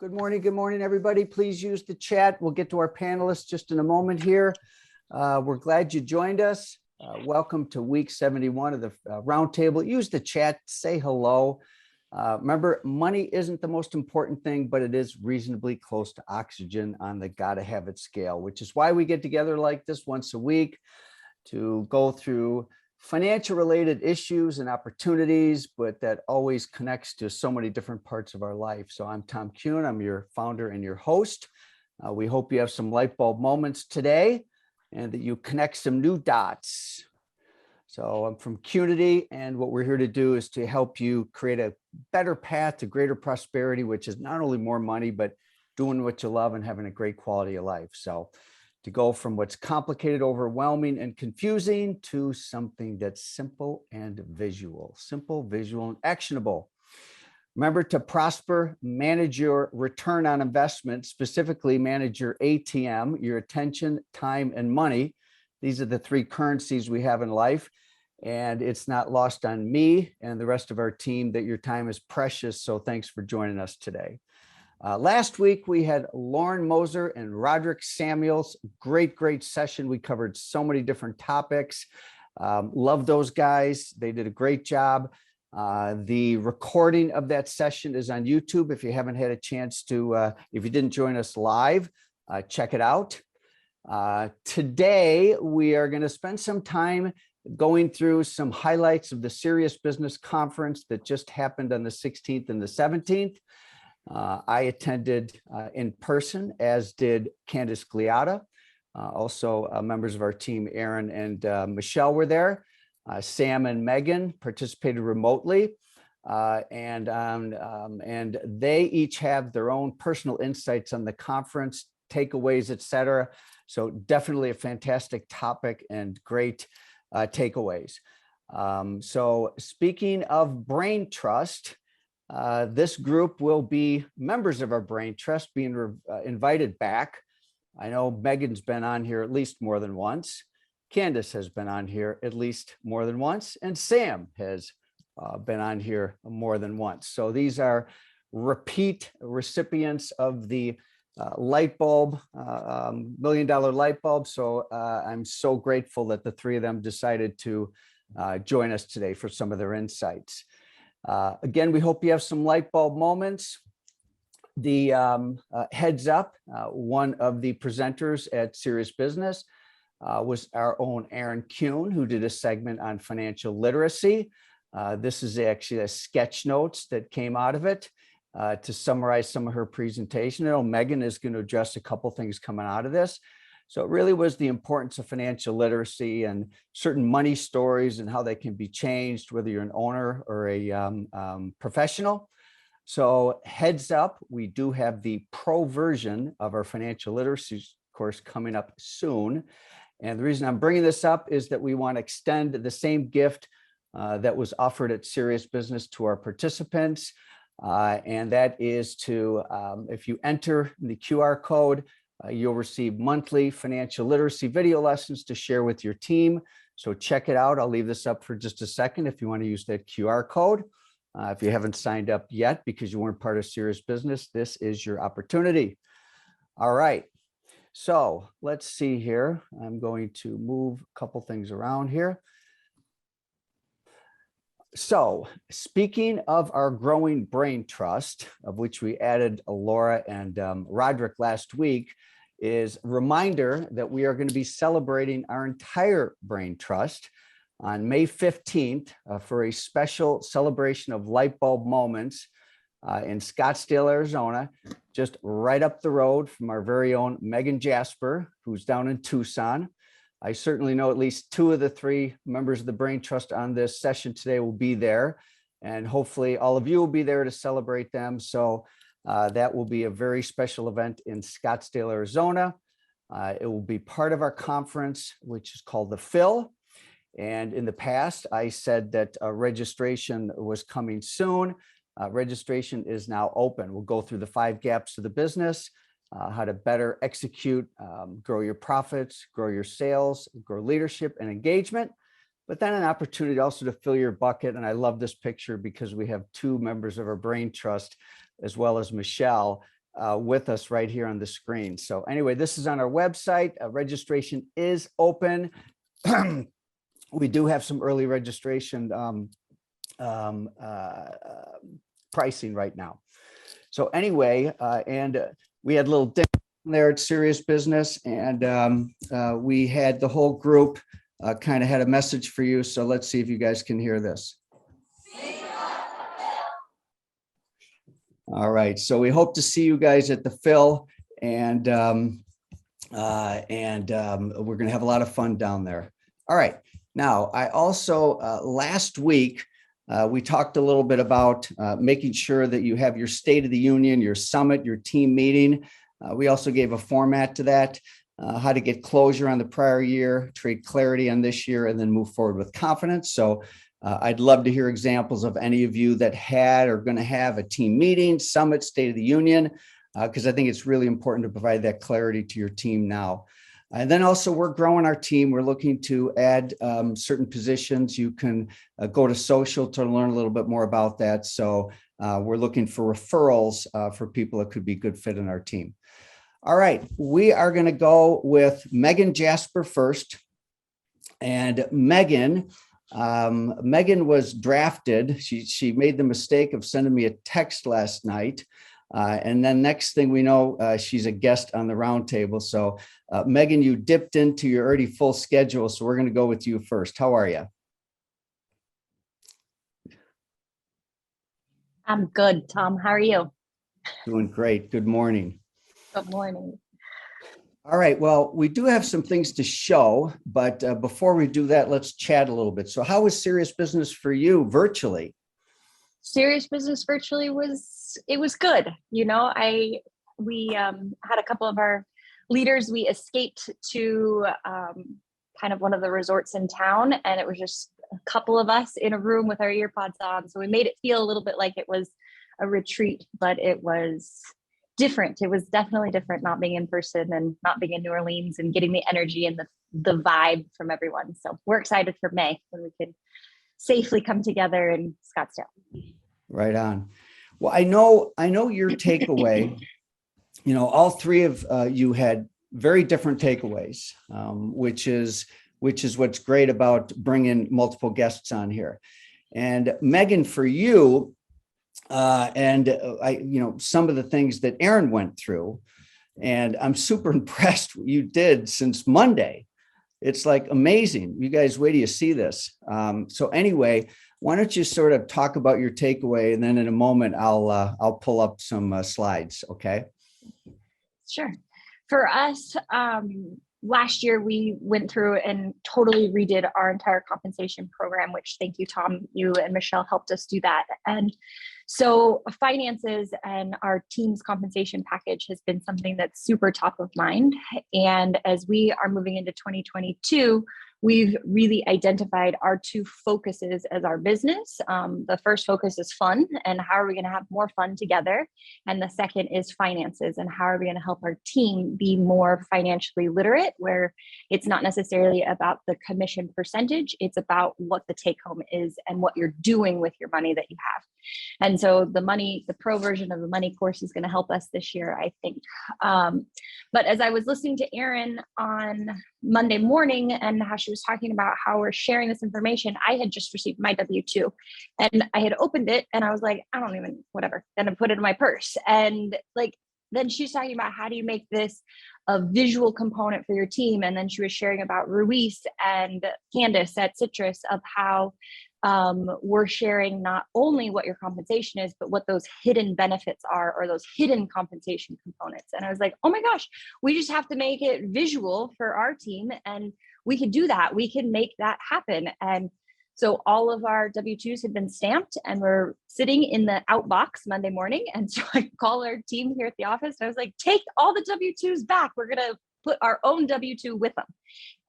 Good morning, everybody. Please use the chat. We'll get to our panelists just in a moment here. We're glad you joined us. Welcome to week 71 of the Roundtable. Use the chat, say hello. Remember, money isn't the most important thing, but it is reasonably close to oxygen on the gotta have it scale, which is why we get together like this once a week to go through financial related issues and opportunities, but that always connects to so many different parts of our life. So I'm Tom Kuhn, I'm your founder and your host. We hope you have some light bulb moments today and that you connect some new dots. So I'm from Qnity, and what we're here to do is to help you create a better path to greater prosperity, which is not only more money, but doing what you love and having a great quality of life. So to go from what's complicated, overwhelming, and confusing to something that's simple and visual, and actionable. Remember to prosper, manage your return on investment, specifically manage your ATM, your attention, time, and money. These are the three currencies we have in life. And it's not lost on me and the rest of our team that your time is precious. So thanks for joining us today. Last week, we had Lauren Moser and Roderick Samuels. Great session. We covered so many different topics. Love those guys. They did a great job. The recording of that session is on YouTube. If you haven't had a chance to, if you didn't join us live, check it out. Today, we are going to spend some time going through some highlights of the Serious Business Conference that just happened on the 16th and the 17th. I attended in person, as did Candice Gliatto. Also, members of our team, Aaron and Michelle, were there. Sam and Megan participated remotely, and they each have their own personal insights on the conference, takeaways, etc. So definitely a fantastic topic and great takeaways. So speaking of brain trust, this group will be members of our brain trust being invited back. I know Megan's been on here at least more than once. Candice has been on here at least more than once, and Sam has been on here more than once. So these are repeat recipients of the light bulb, $1 million light bulb. So I'm so grateful that the three of them decided to join us today for some of their insights. Again, we hope you have some light bulb moments. The heads up, one of the presenters at Serious Business was our own Aaron Kuhn, who did a segment on financial literacy. This is actually a sketch notes that came out of it to summarize some of her presentation. I know Megan is going to address a couple things coming out of this. So it really was the importance of financial literacy and certain money stories and how they can be changed, whether you're an owner or a professional. So heads up, we do have the pro version of our financial literacy course coming up soon. And the reason I'm bringing this up is that we want to extend the same gift that was offered at Serious Business to our participants. And that is to, if you enter the QR code, you'll receive monthly financial literacy video lessons to share with your team. So check it out. I'll leave this up for just a second if you want to use that QR code. If you haven't signed up yet because you weren't part of Serious Business, this is your opportunity. All right. So let's see here. I'm going to move a couple things around here. So speaking of our growing brain trust, of which we added Laura and Roderick last week, is a reminder that we are going to be celebrating our entire brain trust on May 15th for a special celebration of light bulb moments in Scottsdale, Arizona, just right up the road from our very own Megan Jasper, who's down in Tucson. I certainly know at least two of the three members of the Brain Trust on this session today will be there, and hopefully all of you will be there to celebrate them. So that will be a very special event in Scottsdale, Arizona. It will be part of our conference, which is called the Phil. And in the past, I said that registration was coming soon. Registration is now open. We'll go through the 5 gaps of the business, how to better execute, grow your profits, grow your sales, grow leadership and engagement, but then an opportunity also to fill your bucket. And I love this picture because we have 2 members of our Brain Trust, as well as Michelle, with us right here on the screen. So anyway, this is on our website. Registration is open. We do have some early registration pricing right now. So anyway, we had a little dinner there at Serious Business, and we had the whole group kind of had a message for you. So let's see if you guys can hear this. All right, so we hope to see you guys at the Phil, and we're going to have a lot of fun down there. All right, now I also last week we talked a little bit about making sure that you have your State of the Union, your summit, your team meeting. We also gave a format to that, how to get closure on the prior year, trade clarity on this year, and then move forward with confidence. So I'd love to hear examples of any of you that had or going to have a team meeting, summit, State of the Union, because I think it's really important to provide that clarity to your team now. And then also we're growing our team. We're looking to add certain positions. You can go to social to learn a little bit more about that. So we're looking for referrals for people that could be a good fit in our team. All right, we are going to go with Megan Jasper first. And Megan was drafted. She made the mistake of sending me a text last night. And then next thing we know, she's a guest on the roundtable. So Megan, you dipped into your already full schedule. So we're going to go with you first. How are you? I'm good, Tom. How are you? Doing great. Good morning. Good morning. All right. Well, we do have some things to show, but before we do that, let's chat a little bit. So how was Serious Business for you virtually? Serious Business virtually was good. You know, we had a couple of our leaders. We escaped to kind of one of the resorts in town, and it was just a couple of us in a room with our ear pods on. So we made it feel a little bit like it was a retreat, but it was different. It was definitely different not being in person and not being in New Orleans and getting the energy and the vibe from everyone. So we're excited for May when we can safely come together in Scottsdale. Right on. Well, I know your takeaway, you know, all three of you had very different takeaways, which is what's great about bringing multiple guests on here. And Megan, for you, some of the things that Aaron went through, and I'm super impressed what you did since Monday. It's like amazing. You guys, wait till you see this. So anyway, why don't you sort of talk about your takeaway, and then in a moment I'll pull up some slides. Okay. Sure. For us, last year we went through and totally redid our entire compensation program, which thank you, Tom, you and Michelle helped us do that. And so finances and our team's compensation package has been something that's super top of mind. And as we are moving into 2022, we've really identified our two focuses as our business. The first focus is fun, and how are we going to have more fun together? And the second is finances, and how are we going to help our team be more financially literate, where it's not necessarily about the commission percentage, it's about what the take home is and what you're doing with your money that you have. And so the pro version of the money course is going to help us this year, I think. But as I was listening to Erin on Monday morning and how she was talking about how we're sharing this information, I had just received my W-2 and I had opened it and I was like, I don't even, whatever. Then I put it in my purse. And then she's talking about how do you make this a visual component for your team. And then she was sharing about Ruiz and Candice at Citrus of how we're sharing not only what your compensation is, but what those hidden benefits are, or those hidden compensation components. And I was like, oh my gosh, we just have to make it visual for our team. And we can do that. We can make that happen. And so all of our W-2s had been stamped and we're sitting in the outbox Monday morning. And so I call our team here at the office. And I was like, take all the W-2s back. We're going to put our own W-2 with them.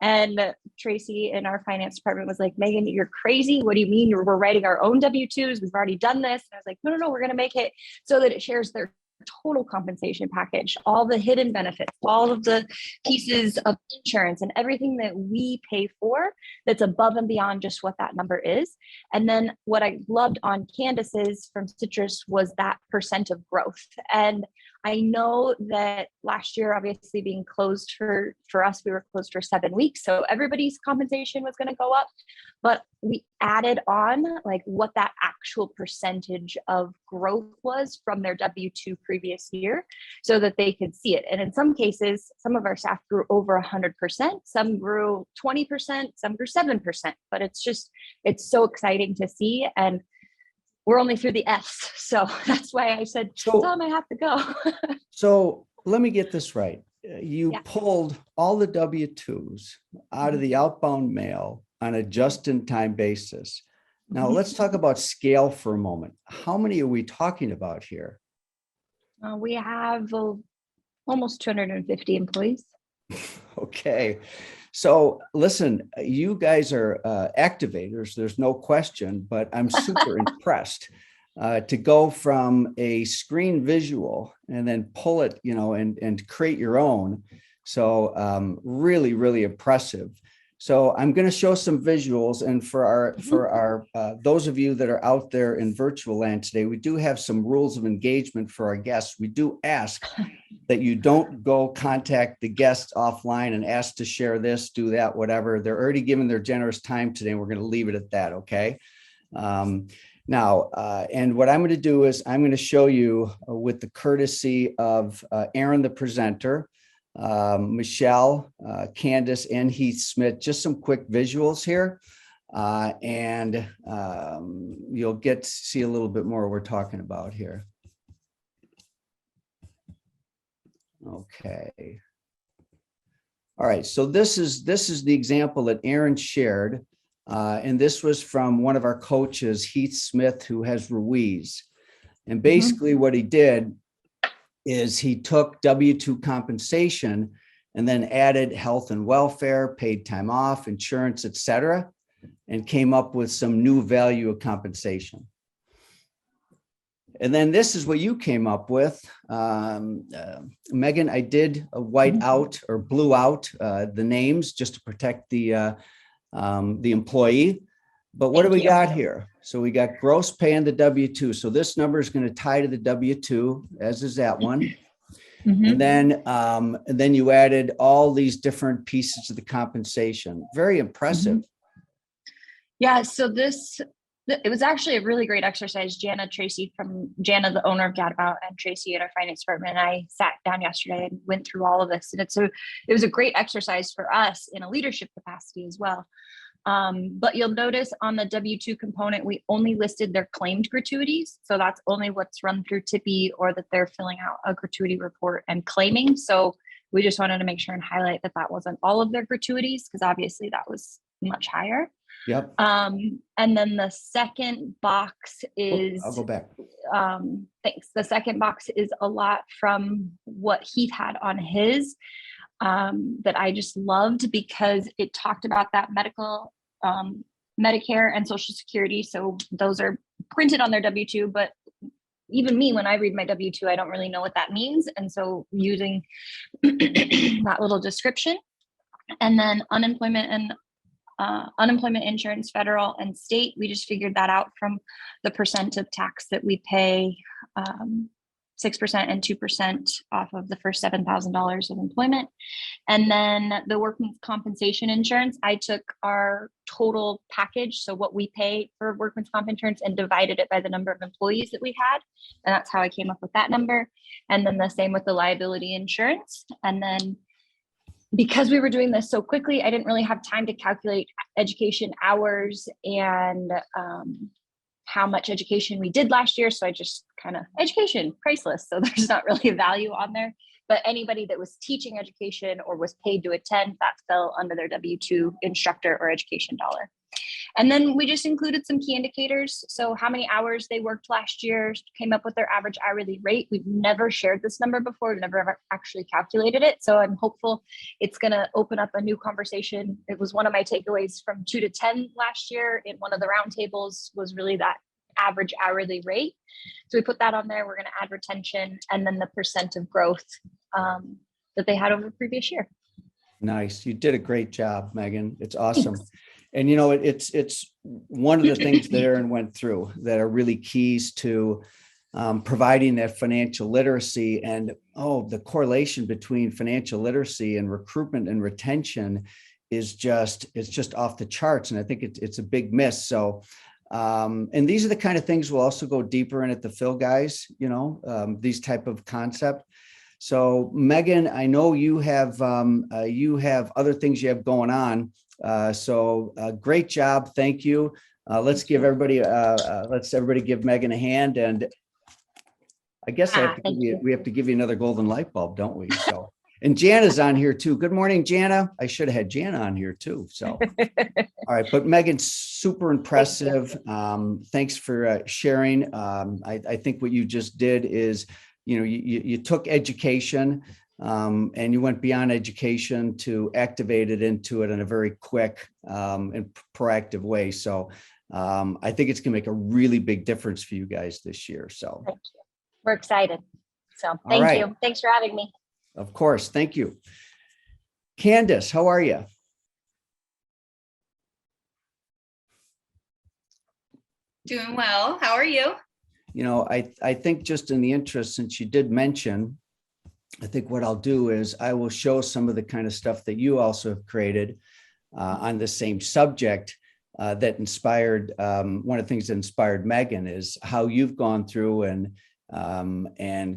And Tracy in our finance department was like, Megan, you're crazy. What do you mean? We're writing our own W-2s. We've already done this. And I was like, no, we're going to make it so that it shares their total compensation package, all the hidden benefits, all of the pieces of insurance and everything that we pay for that's above and beyond just what that number is. And then what I loved on Candice's from Citrus was that percent of growth. And I know that last year, obviously being closed for us, we were closed for 7 weeks. So everybody's compensation was going to go up, but we added on like what that actual percentage of growth was from their W-2 previous year so that they could see it. And in some cases, some of our staff grew over 100%, some grew 20%, some grew 7%, but it's so exciting to see. And we're only through the F's. So that's why I said, Tom, I have to go. So let me get this right. You pulled all the W-2s out of the outbound mail on a just-in-time basis. Now let's talk about scale for a moment. How many are we talking about here? We have almost 250 employees. Okay. So listen, you guys are activators, there's no question, but I'm super impressed to go from a screen visual and then pull it, and create your own. So really, really impressive. So I'm going to show some visuals, and for our those of you that are out there in virtual land today, we do have some rules of engagement for our guests. We do ask that you don't go contact the guests offline and ask to share this, do that, whatever. They're already given their generous time today. We're going to leave it at that. Okay. Now, and what I'm going to do is I'm going to show you with the courtesy of Aaron, the presenter, Michelle, Candice, and Heath Smith, just some quick visuals here. And you'll get to see a little bit more what we're talking about here. Okay. All right. So this is the example that Aaron shared. And this was from one of our coaches, Heath Smith, who has Ruiz. And basically what he did is he took W-2 compensation and then added health and welfare, paid time off, insurance, et cetera, and came up with some new value of compensation. And then this is what you came up with. Megan, I did white out or blue out the names just to protect the employee. But what do we got here? So we got gross pay and the W-2. So this number is going to tie to the W-2, as is that one. And then you added all these different pieces of the compensation. Very impressive. Yeah. So it was actually a really great exercise. Jana, the owner of Gadabout, and Tracy in our finance department, and I sat down yesterday and went through all of this. And it was a great exercise for us in a leadership capacity as well. But you'll notice on the W-2 component, we only listed their claimed gratuities. So that's only what's run through Tippy or that they're filling out a gratuity report and claiming. So we just wanted to make sure and highlight that wasn't all of their gratuities, because obviously that was much higher. Yep. And then the second box is, I'll go back. Thanks. The second box is a lot from what Heath had on his, that I just loved, because it talked about that medical, Medicare and Social Security. So those are printed on their W-2, but even me, when I read my W-2, I don't really know what that means. And so using that little description, and then unemployment insurance, federal and state, we just figured that out from the percent of tax that we pay, 6% and 2% off of the first $7,000 of employment. And then the workman's compensation insurance, I took our total package, so what we pay for workman's comp insurance, and divided it by the number of employees that we had. And that's how I came up with that number. And then the same with the liability insurance. And then because we were doing this so quickly, I didn't really have time to calculate education hours and how much education we did last year. So I just education, priceless. So there's not really a value on there. But anybody that was teaching education or was paid to attend, that fell under their W-2 instructor or education dollar. And then we just included some key indicators. So how many hours they worked last year, came up with their average hourly rate. We've never shared this number before. We've never ever actually calculated it. So I'm hopeful it's going to open up a new conversation. It was one of my takeaways from 2 to 10 last year in one of the roundtables, was really that average hourly rate. So we put that on there. We're going to add retention and then the percent of growth that they had over the previous year. Nice. You did a great job, Megan. It's awesome. Thanks. And it's one of the things that Aaron went through that are really keys to providing that financial literacy. And the correlation between financial literacy and recruitment and retention is just off the charts. And I think it's a big miss. So and these are the kind of things we'll also go deeper in at the Phil guys, these type of concept. So Megan, I know you have other things you have going on. So great job. Thank you. Let's everybody give Megan a hand. And I guess we have to give you another golden light bulb, don't we? So, and Jana's on here too. Good morning, Jana. I should have had Jana on here too. So, all right. But Megan's super impressive. Thanks for sharing. I think what you just did is, you took education and you went beyond education to activate it into it in a very quick and proactive way. So I think it's going to make a really big difference for you guys this year. So thank you. We're excited. So thank you. Thanks for having me. Of course. Thank you. Candice, how are you? Doing well. How are you? I think just in the interest, since you did mention, I think what I'll do is I will show some of the kind of stuff that you also have created on the same subject that inspired, one of the things that inspired Megan is how you've gone through and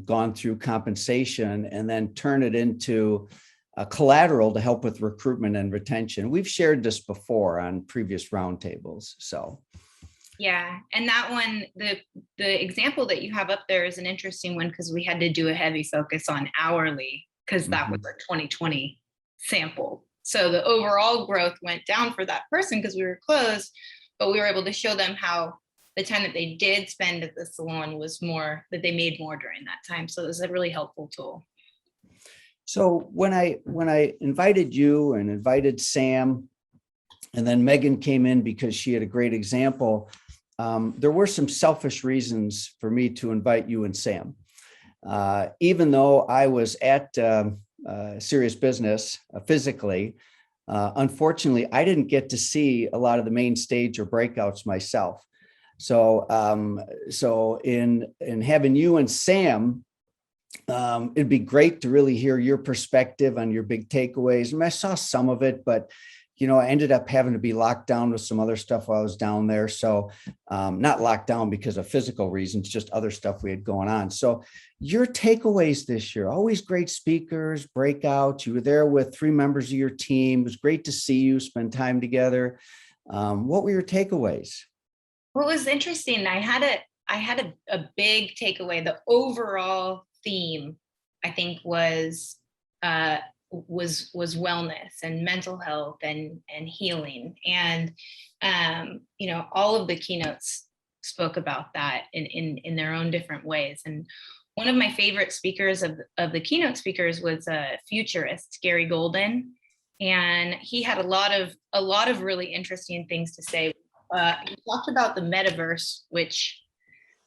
gone through compensation and then turn it into a collateral to help with recruitment and retention. We've shared this before on previous roundtables. So. Yeah. And that one, the example that you have up there is an interesting one because we had to do a heavy focus on hourly because that was a 2020 sample. So the overall growth went down for that person because we were closed, but we were able to show them how the time that they did spend at the salon was more, that they made more during that time. So it was a really helpful tool. So when I invited you and invited Sam, and then Megan came in because she had a great example, there were some selfish reasons for me to invite you and Sam. Even though I was at Serious Business physically, unfortunately, I didn't get to see a lot of the main stage or breakouts myself. So, in having you and Sam, it'd be great to really hear your perspective on your big takeaways. I mean, I saw some of it, but I ended up having to be locked down with some other stuff while I was down there. So not locked down because of physical reasons, just other stuff we had going on. So your takeaways this year, always great speakers, breakouts. You were there with 3 members of your team. It was great to see you, spend time together. What were your takeaways? Well, it was interesting. I had a big takeaway. The overall theme, I think, was wellness and mental health and healing. And, all of the keynotes spoke about that in their own different ways. And one of my favorite speakers of the keynote speakers was a futurist, Gary Golden. And he had a lot of really interesting things to say. He talked about the metaverse, which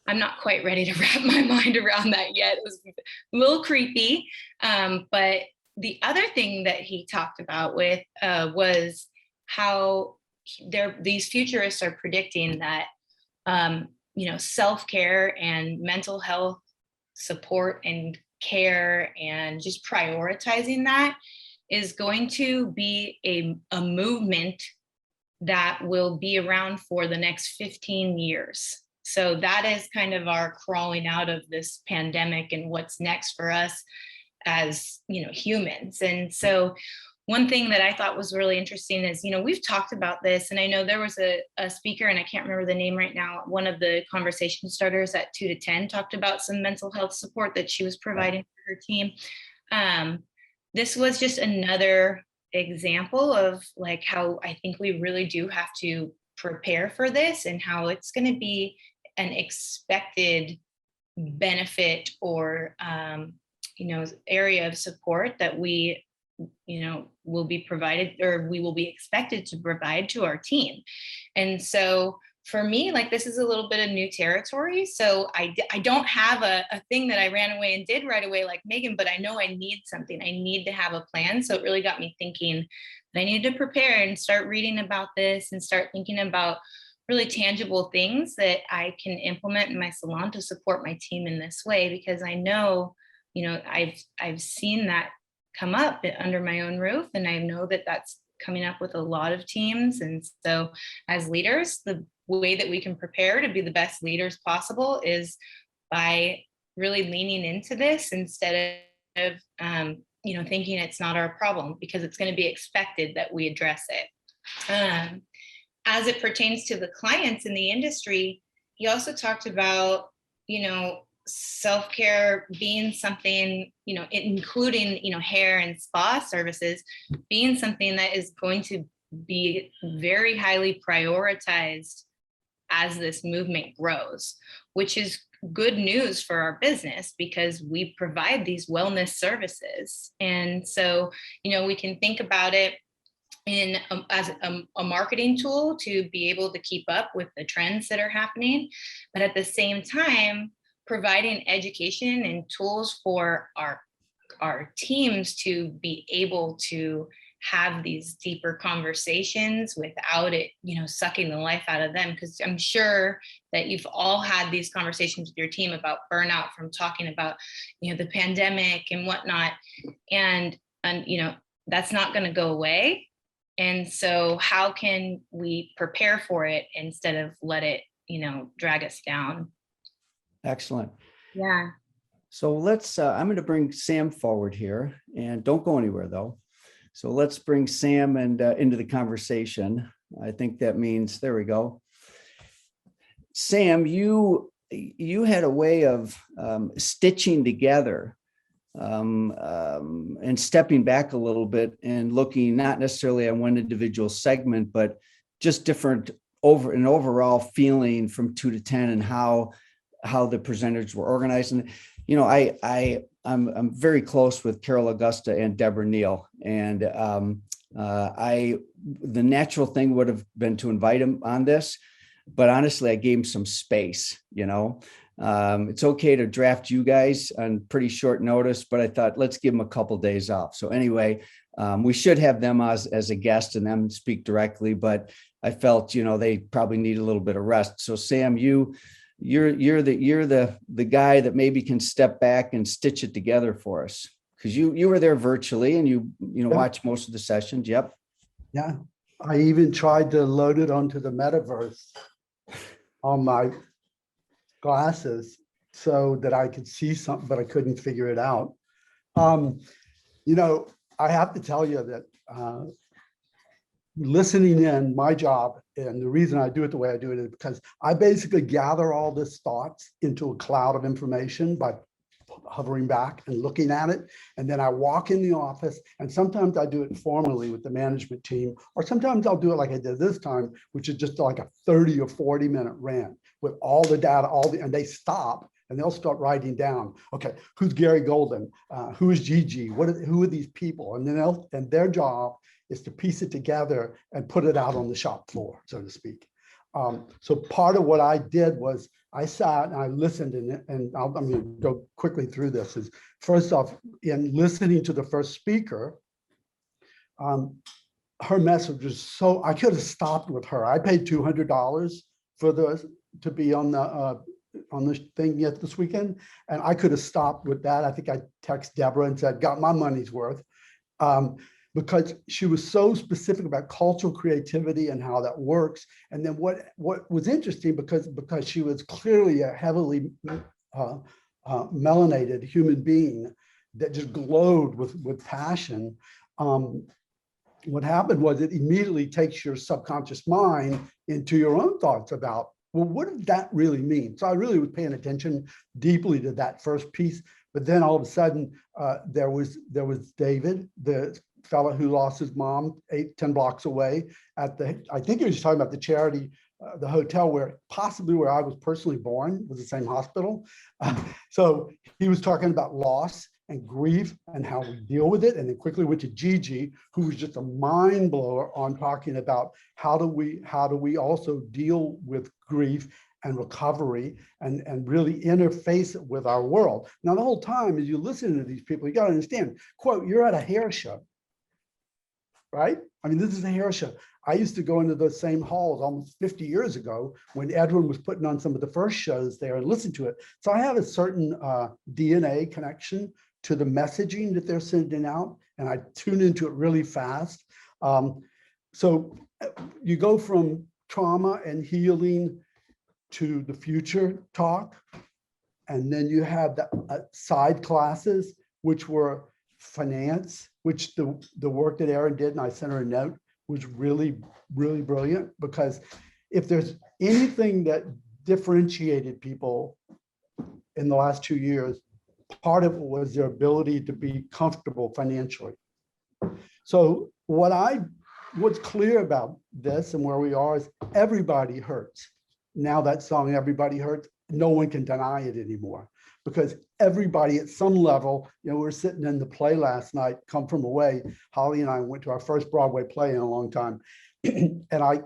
I'm not quite ready to wrap my mind around that yet. It was a little creepy. But the other thing that he talked about was how these futurists are predicting that, self-care and mental health support and care and just prioritizing that is going to be a movement that will be around for the next 15 years. So that is kind of our crawling out of this pandemic and what's next for us as, humans. And so one thing that I thought was really interesting is, we've talked about this, and I know there was a speaker, and I can't remember the name right now, one of the conversation starters at 2 to 10 talked about some mental health support that she was providing for her team. This was just another example of like how I think we really do have to prepare for this and how it's going to be an expected benefit or area of support that we will be provided, or we will be expected to provide to our team. And so for me, like, this is a little bit of new territory. So I don't have a thing that I ran away and did right away like Megan, but I know I need something. I need to have a plan. So it really got me thinking that I needed to prepare and start reading about this and start thinking about really tangible things that I can implement in my salon to support my team in this way, because I know, I've seen that come up under my own roof, and I know that that's coming up with a lot of teams. And so as leaders, the way that we can prepare to be the best leaders possible is by really leaning into this instead of thinking it's not our problem, because it's going to be expected that we address it. As it pertains to the clients in the industry, he also talked about, self-care being something, including, hair and spa services being something that is going to be very highly prioritized as this movement grows, which is good news for our business because we provide these wellness services. And so, we can think about it as a marketing tool to be able to keep up with the trends that are happening, but at the same time, providing education and tools for our teams to be able to have these deeper conversations without it, sucking the life out of them. Because I'm sure that you've all had these conversations with your team about burnout from talking about, the pandemic and whatnot. And that's not going to go away. And so how can we prepare for it instead of let it, drag us down? Excellent. Yeah. So let's, I'm going to bring Sam forward here, and don't go anywhere though. So let's bring Sam into the conversation. I think that means, there we go. Sam, you had a way of stitching together and stepping back a little bit and looking not necessarily on one individual segment, but just different an overall feeling from 2 to 10 and how the percentage were organized. And, I'm very close with Carol Augusta and Deborah Neal. And the natural thing would have been to invite them on this, but honestly, I gave them some space, It's okay to draft you guys on pretty short notice, but I thought, let's give them a couple of days off. So anyway, we should have them as a guest and them speak directly, but I felt, they probably need a little bit of rest. So Sam, you're the guy that maybe can step back and stitch it together for us, because you were there virtually and you watched most of the sessions. Yep. Yeah. I even tried to load it onto the metaverse on my glasses so that I could see something, but I couldn't figure it out. I have to tell you that listening in, my job, and the reason I do it the way I do it is because I basically gather all this thoughts into a cloud of information by hovering back and looking at it. And then I walk in the office, and sometimes I do it formally with the management team, or sometimes I'll do it like I did this time, which is just like a 30 or 40 minute rant with all the data, and they stop and they'll start writing down, okay, who's Gary Golden? Who is Gigi? Who are these people? And then their job is to piece it together and put it out on the shop floor, so to speak. So part of what I did was I sat and I listened, and I'm going to go quickly through this. Is first off, in listening to the first speaker, her message was so, I could have stopped with her. I paid $200 to be on the thing yet this weekend, and I could have stopped with that. I think I texted Deborah and said, got my money's worth. Because she was so specific about cultural creativity and how that works. And then what was interesting, because she was clearly a heavily melanated human being that just glowed with passion, what happened was it immediately takes your subconscious mind into your own thoughts about, well, what did that really mean? So I really was paying attention deeply to that first piece. But then all of a sudden, there was David, the fellow who lost his mom 10 blocks away at I think he was talking about the charity, the hotel where I was personally born, was the same hospital. So he was talking about loss and grief and how we deal with it. And then quickly went to Gigi, who was just a mind blower on talking about how do we also deal with grief and recovery and really interface it with our world. Now, the whole time as you listen to these people, you got to understand, quote, you're at a hair show. right? I mean, this is a hair show. I used to go into those same halls almost 50 years ago when Edwin was putting on some of the first shows there and listen to it. So I have a certain DNA connection to the messaging that they're sending out, and I tune into it really fast. So you go from trauma and healing to the future talk, and then you have the side classes, which were finance, which the work that Erin did, and I sent her a note, was really, really brilliant, because if there's anything that differentiated people in the last 2 years, part of it was their ability to be comfortable financially. So what's clear about this and where we are is everybody hurts. Now that song, Everybody Hurts, no one can deny it anymore, because everybody at some level, we were sitting in the play last night, Come From Away. Holly and I went to our first Broadway play in a long time. And I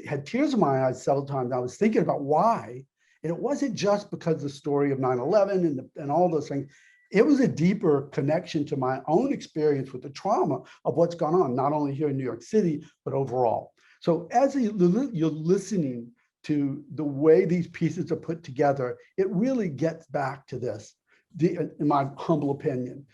had tears in my eyes several times. I was thinking about why. And it wasn't just because the story of 9/11 and all those things. It was a deeper connection to my own experience with the trauma of what's gone on, not only here in New York City, but overall. So as you're listening to the way these pieces are put together, it really gets back to this, in my humble opinion.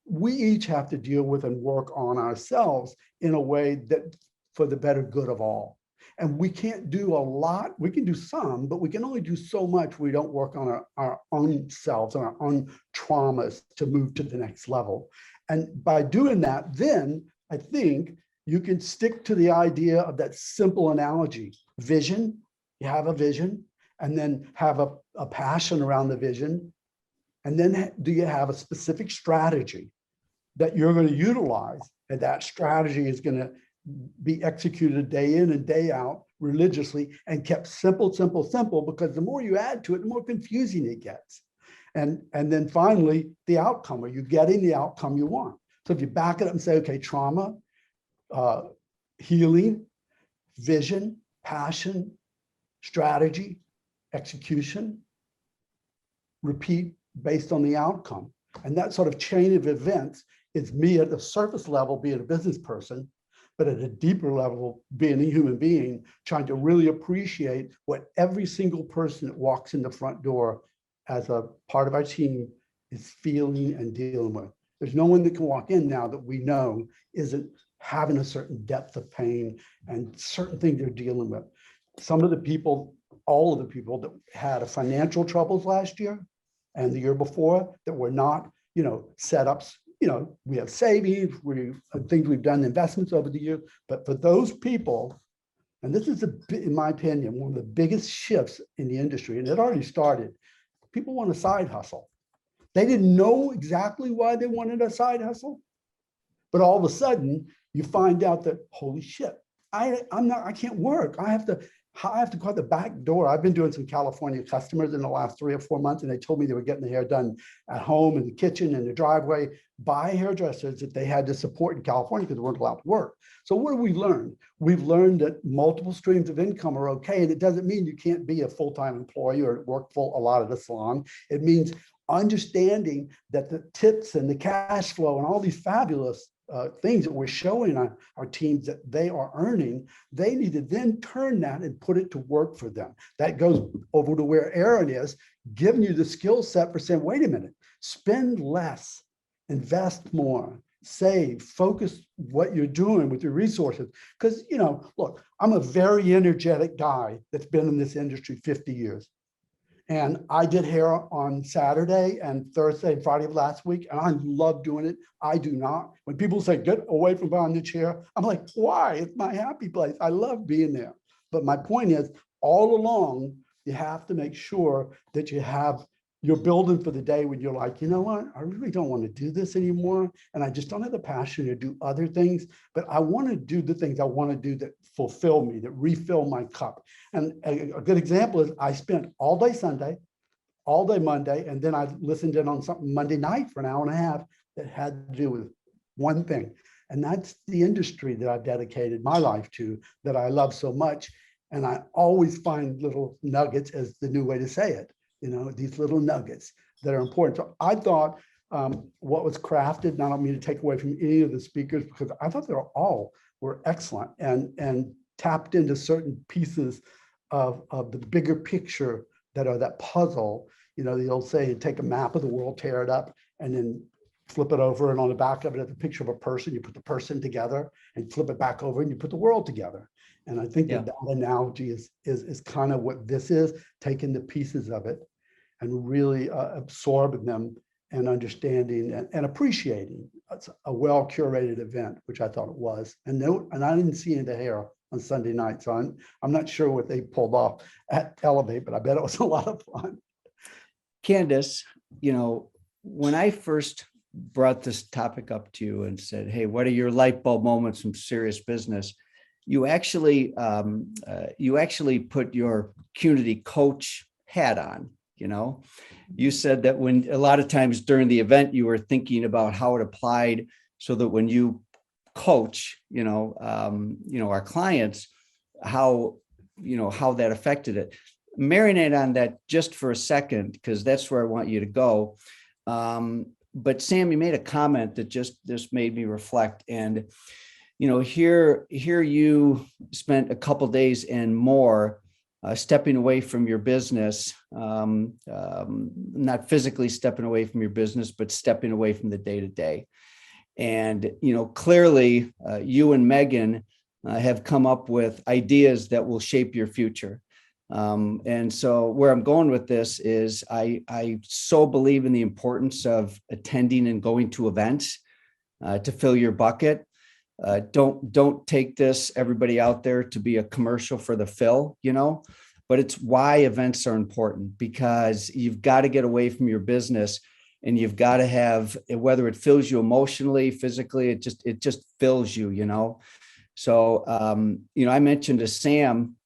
We each have to deal with and work on ourselves in a way that for the better good of all. And we can't do a lot. We can do some, but we can only do so much. We don't work on our own selves and our own traumas to move to the next level. And by doing that, then I think you can stick to the idea of that simple analogy. Vision, you have a vision, and then have a passion around the vision. And then do you have a specific strategy that you're going to utilize? And that strategy is going to be executed day in and day out religiously and kept simple, simple, simple, because the more you add to it, the more confusing it gets. And then finally, the outcome. Are you getting the outcome you want? So if you back it up and say, okay, trauma, healing, vision, passion, strategy, execution, repeat based on the outcome. And that sort of chain of events is me at the surface level being a business person, but at a deeper level, being a human being, trying to really appreciate what every single person that walks in the front door as a part of our team is feeling and dealing with. There's no one that can walk in now that we know isn't having a certain depth of pain and certain things they're dealing with. Some of the people, all of the people that had financial troubles last year and the year before that were not, setups. We have savings, things we've done, investments over the years, but for those people, and this is, in my opinion, one of the biggest shifts in the industry, and it already started, people want a side hustle. They didn't know exactly why they wanted a side hustle, but all of a sudden you find out that, holy shit, I can't work. I have to go out the back door. I've been doing some California customers in the last 3 or 4 months, and they told me they were getting the hair done at home, in the kitchen, in the driveway, by hairdressers that they had to support in California because they weren't allowed to work. So what have we learned? We've learned that multiple streams of income are okay, and it doesn't mean you can't be a full-time employee or work a lot at a salon. It means understanding that the tips and the cash flow and all these fabulous things that we're showing our teams that they are earning, they need to then turn that and put it to work for them. That goes over to where Erin is, giving you the skill set for saying, wait a minute, spend less, invest more, save, focus what you're doing with your resources. Because, look, I'm a very energetic guy that's been in this industry 50 years. And I did hair on Saturday and Thursday and Friday of last week, and I love doing it. I do not. When people say, get away from behind the chair, I'm like, why? It's my happy place. I love being there. But my point is, all along, you have to make sure that you're building for the day when you're like, you know what, I really don't want to do this anymore. And I just don't have the passion to do other things, but I want to do the things I want to do that fulfill me, that refill my cup. And a good example is I spent all day Sunday, all day Monday, and then I listened in on something Monday night for an hour and a half that had to do with one thing. And that's the industry that I've dedicated my life to, that I love so much. And I always find little nuggets as the new way to say it. These little nuggets that are important. So I thought what was crafted, and I don't mean to take away from any of the speakers, because I thought they were all were excellent and tapped into certain pieces of the bigger picture that are that puzzle. You know, the old saying, take a map of the world, tear it up, and then flip it over, and on the back of it is a picture of a person. You put the person together and flip it back over and you put the world together. And I think that analogy is kind of what this is, taking the pieces of it and really absorbing them and understanding and appreciating a well-curated event, which I thought it was. And I didn't see any of the hair on Sunday night, so I'm not sure what they pulled off at Elevate, but I bet it was a lot of fun. Candice, you know, when I first brought this topic up to you and said, hey, what are your light bulb moments from serious business? You actually put your Qnity coach hat on. You know, you said that when a lot of times during the event, you were thinking about how it applied so that when you coach, our clients, how that affected it. Marinate on that just for a second, because that's where I want you to go. But Sam, you made a comment that just made me reflect. And, here you spent a couple days and more stepping away from your business, not physically stepping away from your business, but stepping away from the day-to-day. And, clearly you and Megan have come up with ideas that will shape your future. And so where I'm going with this is I so believe in the importance of attending and going to events to fill your bucket. Don't take this, everybody out there, to be a commercial for the fill, but it's why events are important, because you've got to get away from your business and you've got to have, whether it fills you emotionally, physically, it just fills you, So, I mentioned to Sam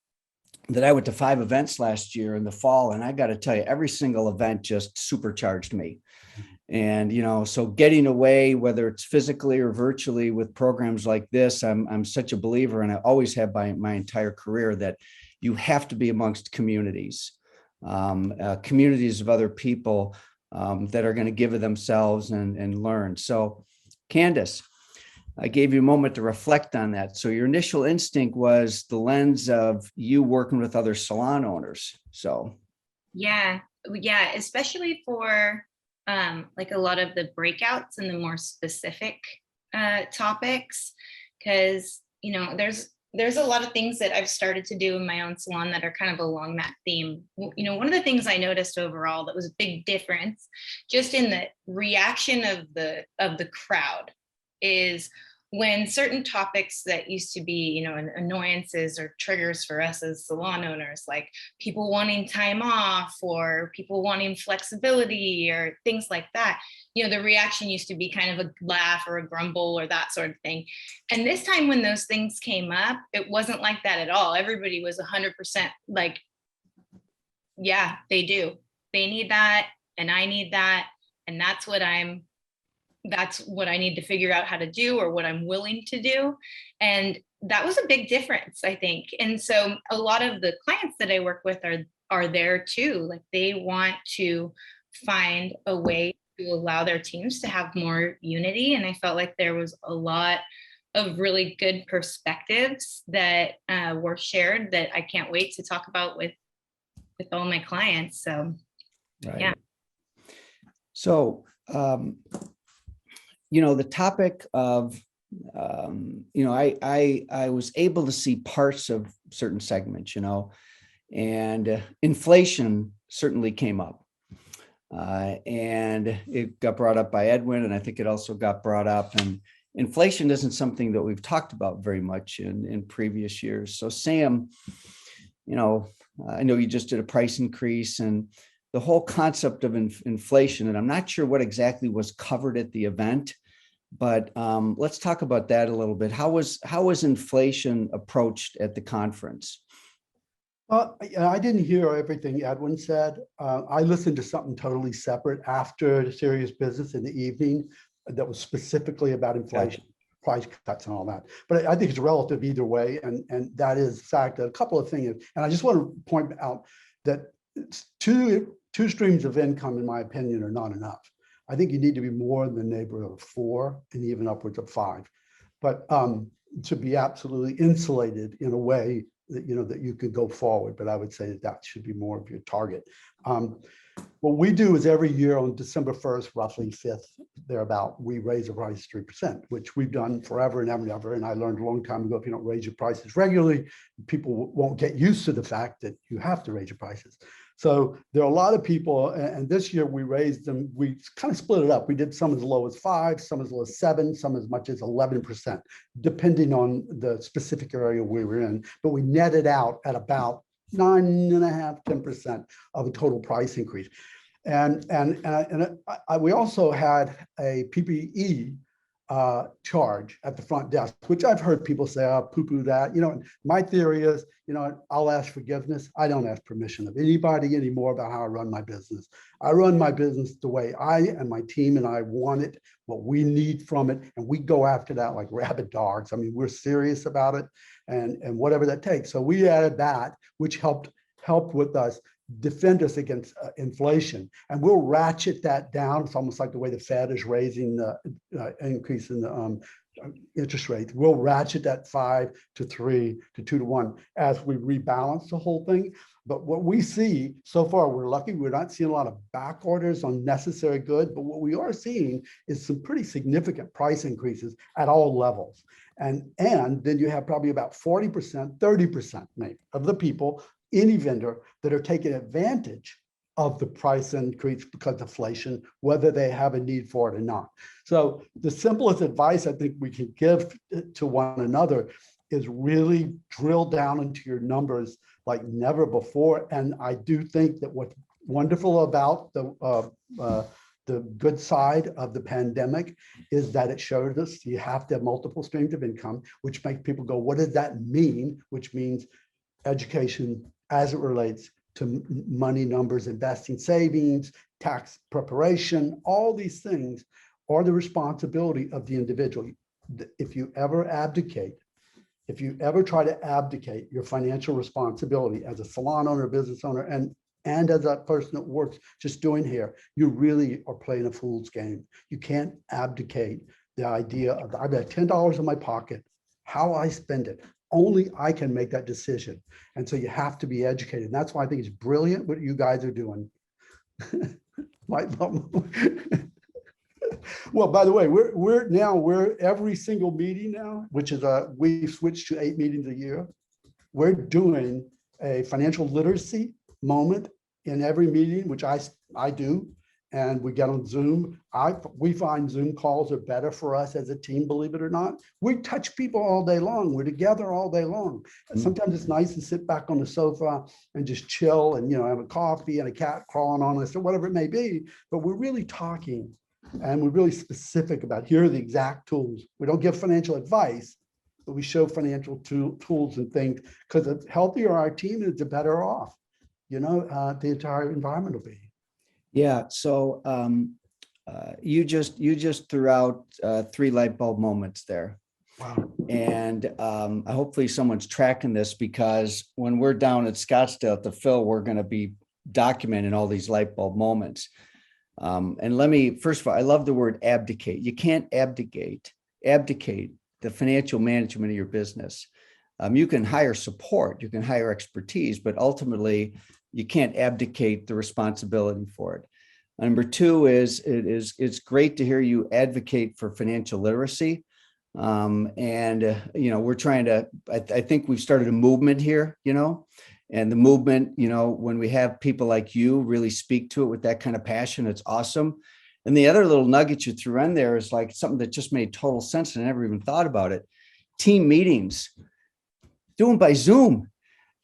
that I went to 5 events last year in the fall, and I got to tell you, every single event just supercharged me. And, so getting away, whether it's physically or virtually with programs like this, I'm such a believer, and I always have by my entire career, that you have to be amongst communities of other people that are going to give of themselves and learn. So, Candice, I gave you a moment to reflect on that. So your initial instinct was the lens of you working with other salon owners. So. Yeah, especially for like a lot of the breakouts and the more specific topics, because, there's a lot of things that I've started to do in my own salon that are kind of along that theme. One of the things I noticed overall that was a big difference just in the reaction of the crowd is when certain topics that used to be, annoyances or triggers for us as salon owners, like people wanting time off or people wanting flexibility or things like that, the reaction used to be kind of a laugh or a grumble or that sort of thing. And this time when those things came up, it wasn't like that at all. Everybody was 100% like, yeah, they do. They need that. And I need that. And that's what I need to figure out how to do, or what I'm willing to do. And that was a big difference, I think. And so a lot of the clients that I work with are there too. Like they want to find a way to allow their teams to have more unity. And I felt like there was a lot of really good perspectives that were shared that I can't wait to talk about with all my clients. So, right. Yeah. So, the topic of, I was able to see parts of certain segments, and inflation certainly came up. And it got brought up by Edwin, and I think it also got brought up. And inflation isn't something that we've talked about very much in previous years. So Sam, I know you just did a price increase, and the whole concept of inflation, and I'm not sure what exactly was covered at the event, but let's talk about that a little bit. How was inflation approached at the conference? I didn't hear everything Edwin said. I listened to something totally separate after the serious business in the evening that was specifically about inflation, price cuts and all that. But I think it's relative either way. And that is fact. A couple of things. And I just want to point out that two streams of income, in my opinion, are not enough. I think you need to be more in the neighborhood of 4 and even upwards of 5. But to be absolutely insulated in a way that, that you could go forward. But I would say that that should be more of your target. What we do is every year on December 1st, roughly 5th, thereabout, we raise the price 3%, which we've done forever and ever and ever. And I learned a long time ago, if you don't raise your prices regularly, people won't get used to the fact that you have to raise your prices. So there are a lot of people, and this year we raised them, we kind of split it up. We did some as low as 5, some as low as 7, some as much as 11%, depending on the specific area we were in. But we netted out at about 9.5%, 10% of a total price increase. And we also had a PPE charge at the front desk, which I've heard people say, oh, poo-poo that. My theory is, I'll ask forgiveness. I don't ask permission of anybody anymore about how I run my business. I run my business the way I and my team and I want it, what we need from it, and we go after that like rabid dogs. I mean, we're serious about it, and whatever that takes. So we added that, which helped with us defend us against inflation, and we'll ratchet that down. It's almost like the way the Fed is raising the increase in the interest rate. We'll ratchet that 5 to 3 to 2 to 1 as we rebalance the whole thing. But what we see so far, we're lucky. We're not seeing a lot of back orders on necessary goods, but what we are seeing is some pretty significant price increases at all levels. And then you have probably about 40%, 30% maybe of the people, any vendor, that are taking advantage of the price increase because of inflation, whether they have a need for it or not. So the simplest advice I think we can give to one another is really drill down into your numbers like never before. And I do think that what's wonderful about the good side of the pandemic is that it showed us you have to have multiple streams of income, which makes people go, what does that mean? Which means education as it relates to money, numbers, investing, savings, tax preparation. All these things are the responsibility of the individual. If you ever abdicate, if you ever try to abdicate your financial responsibility as a salon owner, business owner, and as a person that works just doing hair, you really are playing a fool's game. You can't abdicate the idea of, I've got $10 in my pocket, how I spend it. Only I can make that decision. And so you have to be educated. And that's why I think it's brilliant what you guys are doing. Well, by the way, we're every single meeting now, which is we've switched to 8 meetings a year. We're doing a financial literacy moment in every meeting, which I do. And we get on Zoom. We find Zoom calls are better for us as a team, believe it or not. We touch people all day long. We're together all day long. And sometimes it's nice to sit back on the sofa and just chill and, have a coffee and a cat crawling on us or whatever it may be. But we're really talking and we're really specific about here are the exact tools. We don't give financial advice, but we show financial tools and things, because the healthier our team is, the better off, the entire environment will be. Yeah. So you just threw out 3 light bulb moments there. Wow. And hopefully someone's tracking this, because when we're down at Scottsdale at the Phil, we're going to be documenting all these light bulb moments. And let me, first of all, I love the word abdicate. You can't abdicate the financial management of your business. You can hire support, you can hire expertise, but ultimately you can't abdicate the responsibility for it. Number 2 is it's great to hear you advocate for financial literacy. We're trying to, I think we've started a movement here, and the movement, when we have people like you really speak to it with that kind of passion, it's awesome. And the other little nugget you threw in there is like something that just made total sense and I never even thought about it. Team meetings, do them by Zoom.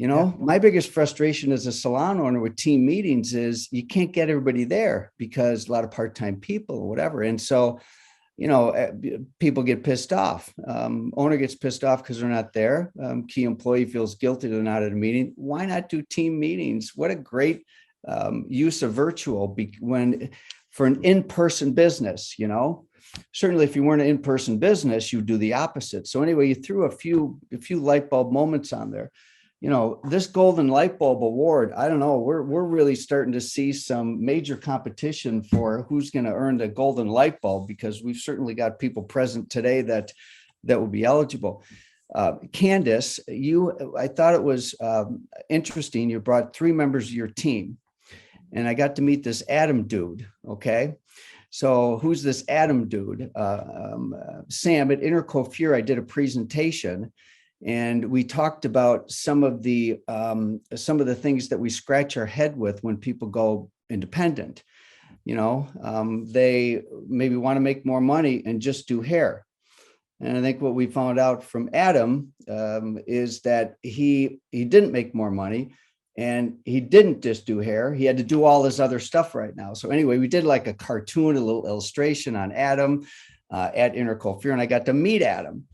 My biggest frustration as a salon owner with team meetings is you can't get everybody there because a lot of part-time people or whatever. And so, people get pissed off. Owner gets pissed off because they're not there. Key employee feels guilty they're not at a meeting. Why not do team meetings? What a great use of virtual for an in-person business, Certainly, if you weren't an in-person business, you'd do the opposite. So anyway, you threw a few light bulb moments on there. This Golden Light Bulb Award, I don't know, we're really starting to see some major competition for who's going to earn the Golden Light Bulb, because we've certainly got people present today that that will be eligible. Candice, I thought it was interesting. You brought 3 members of your team, and I got to meet this Adam dude. Okay. So who's this Adam dude? Sam, at Intercofure, I did a presentation, and we talked about some of the things that we scratch our head with when people go independent. They maybe want to make more money and just do hair. And I think what we found out from Adam is that he didn't make more money, and he didn't just do hair. He had to do all this other stuff right now. So anyway, we did like a cartoon, a little illustration on Adam at Intercofure, and I got to meet Adam.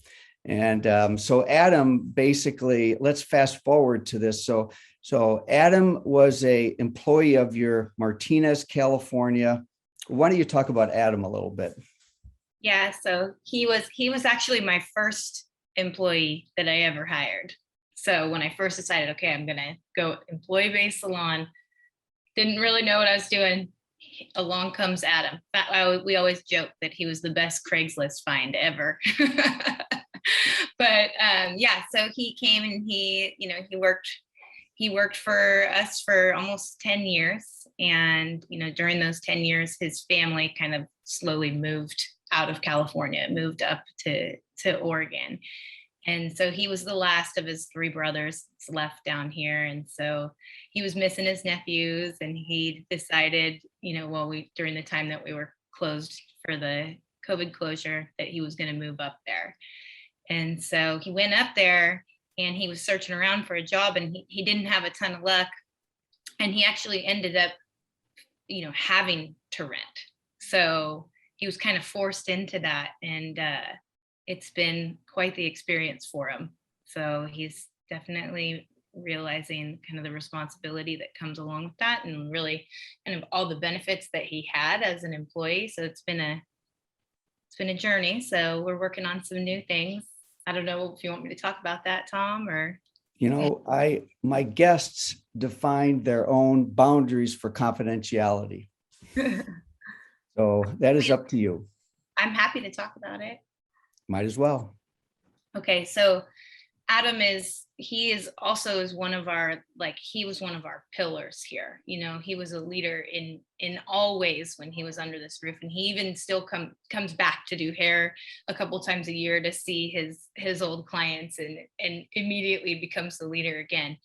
And so Adam, basically, let's fast forward to this. So Adam was a employee of your Martinez, California. Why don't you talk about Adam a little bit? Yeah, so he was actually my first employee that I ever hired. So when I first decided, okay, I'm gonna go employee-based salon, didn't really know what I was doing. Along comes Adam. We always joke that he was the best Craigslist find ever. But yeah, so he came and he worked for us for almost 10 years. And, during those 10 years, his family kind of slowly moved out of California, moved up to Oregon. And so he was the last of his 3 brothers left down here. And so he was missing his nephews, and he decided, during the time that we were closed for the COVID closure, that he was going to move up there. And so he went up there, and he was searching around for a job, and he didn't have a ton of luck. And he actually ended up, having to rent. So he was kind of forced into that. And it's been quite the experience for him. So he's definitely realizing kind of the responsibility that comes along with that, and really kind of all the benefits that he had as an employee. So it's been a journey. So we're working on some new things. I don't know if you want me to talk about that, Tom, or. My guests define their own boundaries for confidentiality. So that is up to you. I'm happy to talk about it. Might as well. Okay, so Adam he was one of our pillars here. He was a leader in all ways when he was under this roof, and he even still comes back to do hair a couple times a year to see his old clients, and immediately becomes the leader again.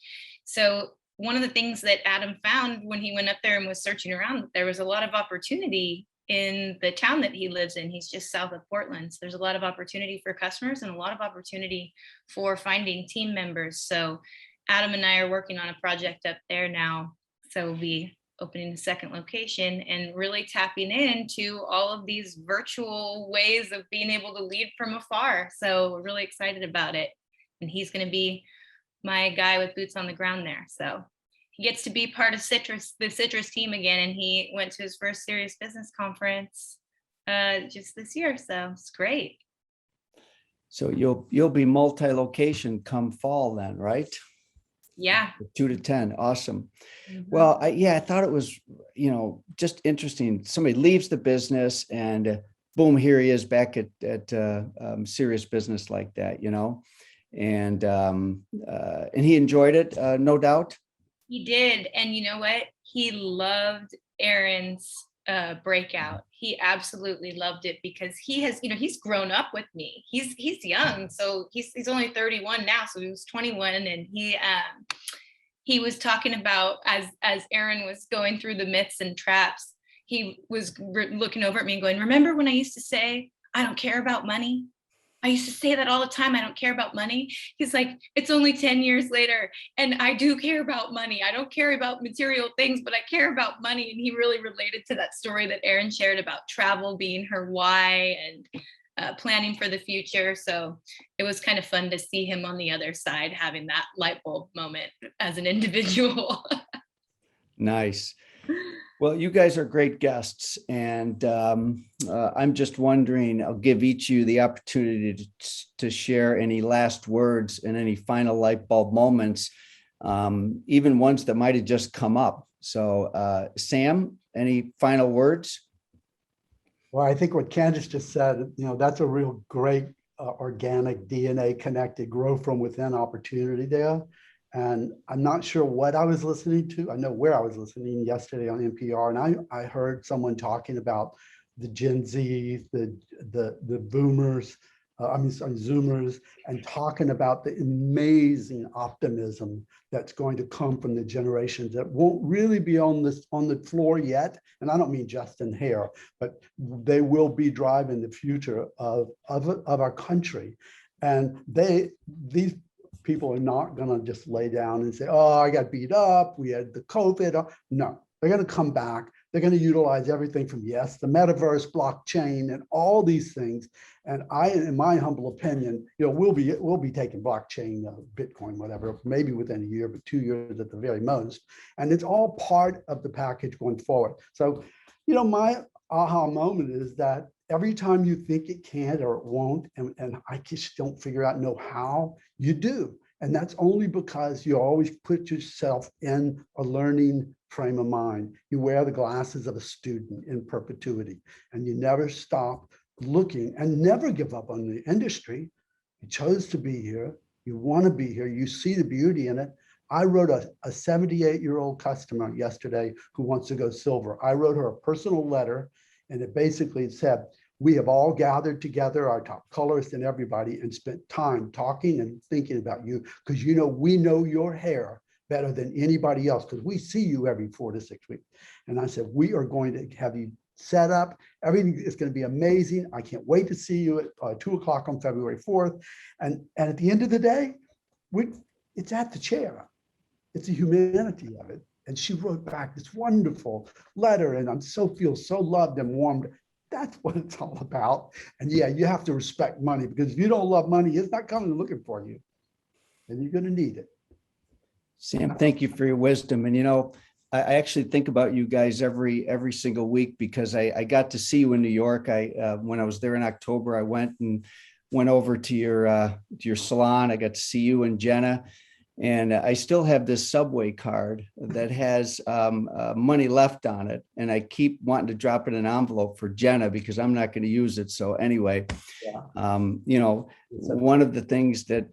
So one of the things that Adam found when he went up there and was searching around, there was a lot of opportunity in the town that he lives in. He's just south of Portland. So there's a lot of opportunity for customers and a lot of opportunity for finding team members. So Adam and I are working on a project up there now. So we'll be opening a second location and really tapping into all of these virtual ways of being able to lead from afar. So we're really excited about it. And he's going to be my guy with boots on the ground there. So he gets to be part of the Citrus team again, and he went to his first serious business conference just this year. So it's great. So you'll be multi-location come fall then, right? Yeah. 2 to 10. Awesome. Mm-hmm. Well, I thought it was, just interesting. Somebody leaves the business and boom, here he is back at serious business like that, and he enjoyed it, no doubt. He did. And you know what? He loved Aaron's breakout. He absolutely loved it because he has, he's grown up with me. He's young. So he's only 31 now. So he was 21, and he was talking about as Aaron was going through the myths and traps, he was looking over at me and going, remember when I used to say, I don't care about money? I used to say that all the time. I don't care about money. He's like, it's only 10 years later, and I do care about money. I don't care about material things, but I care about money. And he really related to that story that Erin shared about travel being her why and planning for the future. So it was kind of fun to see him on the other side having that light bulb moment as an individual. Nice. Well, you guys are great guests, and I'm just wondering, I'll give each of you the opportunity to share any last words and any final light bulb moments, even ones that might have just come up. So Sam, any final words? Well, I think what Candice just said, that's a real great organic DNA connected, grow from within opportunity there. And I'm not sure what I was listening to. I know where I was listening yesterday on NPR, and I heard someone talking about the Gen Z, the boomers, Zoomers, and talking about the amazing optimism that's going to come from the generations that won't really be on the floor yet. And I don't mean just in hair, but they will be driving the future of our country. And these people are not going to just lay down and say, oh, I got beat up, we had the COVID. No, they're going to come back. They're going to utilize everything from, yes, the metaverse, blockchain, and all these things. And in my humble opinion, we'll be taking blockchain, Bitcoin, whatever, maybe within a year, but 2 years at the very most. And it's all part of the package going forward. So, my aha moment is that every time you think it can or it won't, and I just don't know how, you do. And that's only because you always put yourself in a learning frame of mind. You wear the glasses of a student in perpetuity, and you never stop looking and never give up on the industry. You chose to be here. You want to be here. You see the beauty in it. I wrote a 78-year-old customer yesterday who wants to go silver. I wrote her a personal letter, and it basically said, we have all gathered together, our top colorists and everybody, and spent time talking and thinking about you, because we know your hair better than anybody else, because we see you every 4 to 6 weeks. And I said, we are going to have you set up. Everything is going to be amazing. I can't wait to see you at 2 o'clock on February 4th. And at the end of the day, it's at the chair. It's the humanity of it. And she wrote back this wonderful letter, and feel so loved and warmed. That's what it's all about. And yeah, you have to respect money, because if you don't love money, it's not coming looking for you, and you're going to need it. Sam, thank you for your wisdom. And, I actually think about you guys every single week, because I got to see you in New York. When I was there in October, I went over to your salon. I got to see you and Jenna. And I still have this Subway card that has money left on it. And I keep wanting to drop in an envelope for Jenna, because I'm not going to use it. So anyway, one of the things that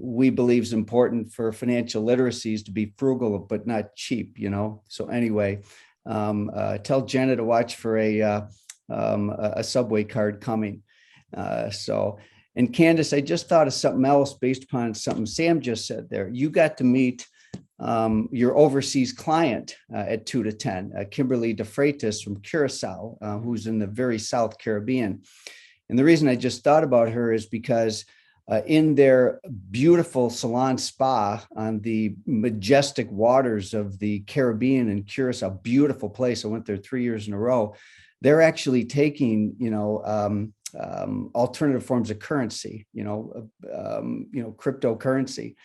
we believe is important for financial literacy is to be frugal, but not cheap, So anyway, tell Jenna to watch for a Subway card coming. And Candice, I just thought of something else based upon something Sam just said there. You got to meet your overseas client at 2 to 10, Kimberly DeFreitas from Curacao, who's in the very South Caribbean. And the reason I just thought about her is because in their beautiful salon spa on the majestic waters of the Caribbean in Curacao, beautiful place. I went there 3 years in a row. They're actually taking, alternative forms of currency, cryptocurrency.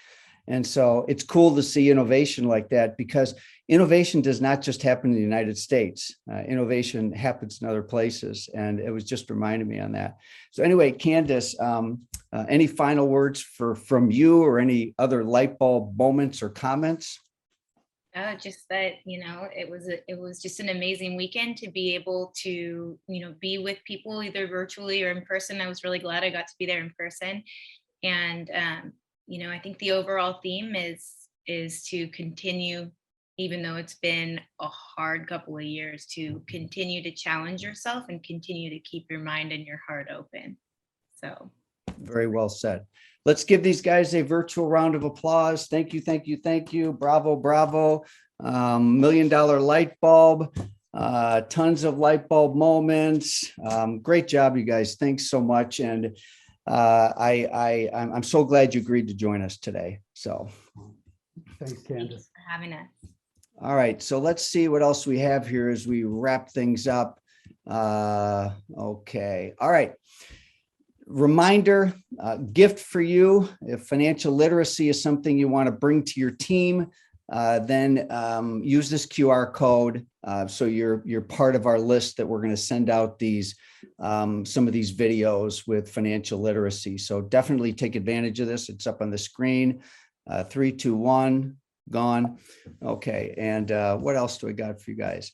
And so it's cool to see innovation like that, because innovation does not just happen in the United States. Innovation happens in other places. And it was just reminding me on that. So anyway, Candice, any final words from you, or any other light bulb moments or comments? Just that, it was just an amazing weekend to be able to, be with people either virtually or in person. I was really glad I got to be there in person. And, I think the overall theme is to continue, even though it's been a hard couple of years, to continue to challenge yourself and continue to keep your mind and your heart open. So. Very well said. Let's give these guys a virtual round of applause. Thank you, thank you, thank you. Bravo, bravo. $1 million light bulb, tons of light bulb moments. Great job, you guys. Thanks so much. And I'm so glad you agreed to join us today. So thanks, Candice, for having us. All right, so let's see what else we have here as we wrap things up. Okay, all right. Reminder, gift for you. If financial literacy is something you want to bring to your team, then use this QR code. So you're part of our list that we're going to send out these some of these videos with financial literacy. So definitely take advantage of this. It's up on the screen. 3, 2, 1, gone. Okay, and what else do I got for you guys?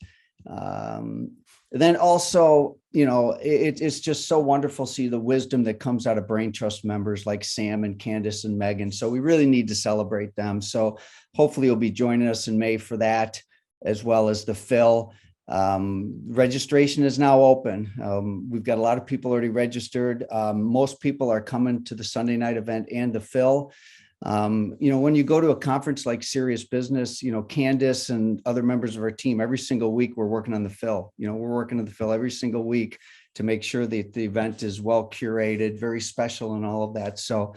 then also, it's just so wonderful to see the wisdom that comes out of Brain Trust members like Sam and Candice and Megan. So we really need to celebrate them. So hopefully you'll be joining us in May for that, as well as the Phil. Registration is now open. We've got a lot of people already registered. Most people are coming to the Sunday night event and the Phil. When you go to a conference like Serious Business, Candice and other members of our team, every single week we're working on the Phil. We're working on the Phil every single week to make sure that the event is well curated, very special, and all of that. So,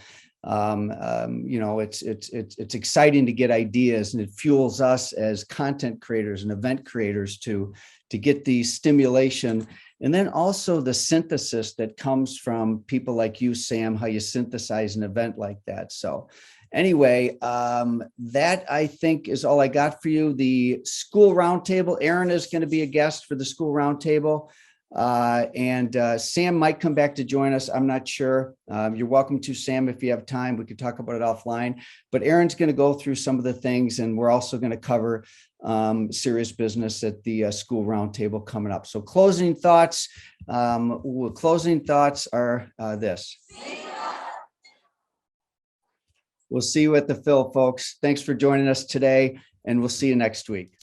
it's exciting to get ideas, and it fuels us as content creators and event creators to get the stimulation. And then also the synthesis that comes from people like you, Sam, how you synthesize an event like that. So anyway, that I think is all I got for you. The school roundtable, Aaron is going to be a guest for the school roundtable. And Sam might come back to join us. I'm not sure. You're welcome to, Sam, if you have time. We could talk about it offline. But Aaron's going to go through some of the things, and we're also going to cover Serious Business at the school roundtable coming up. So closing thoughts. Closing thoughts are this. We'll see you at the Phil, folks. Thanks for joining us today, and we'll see you next week.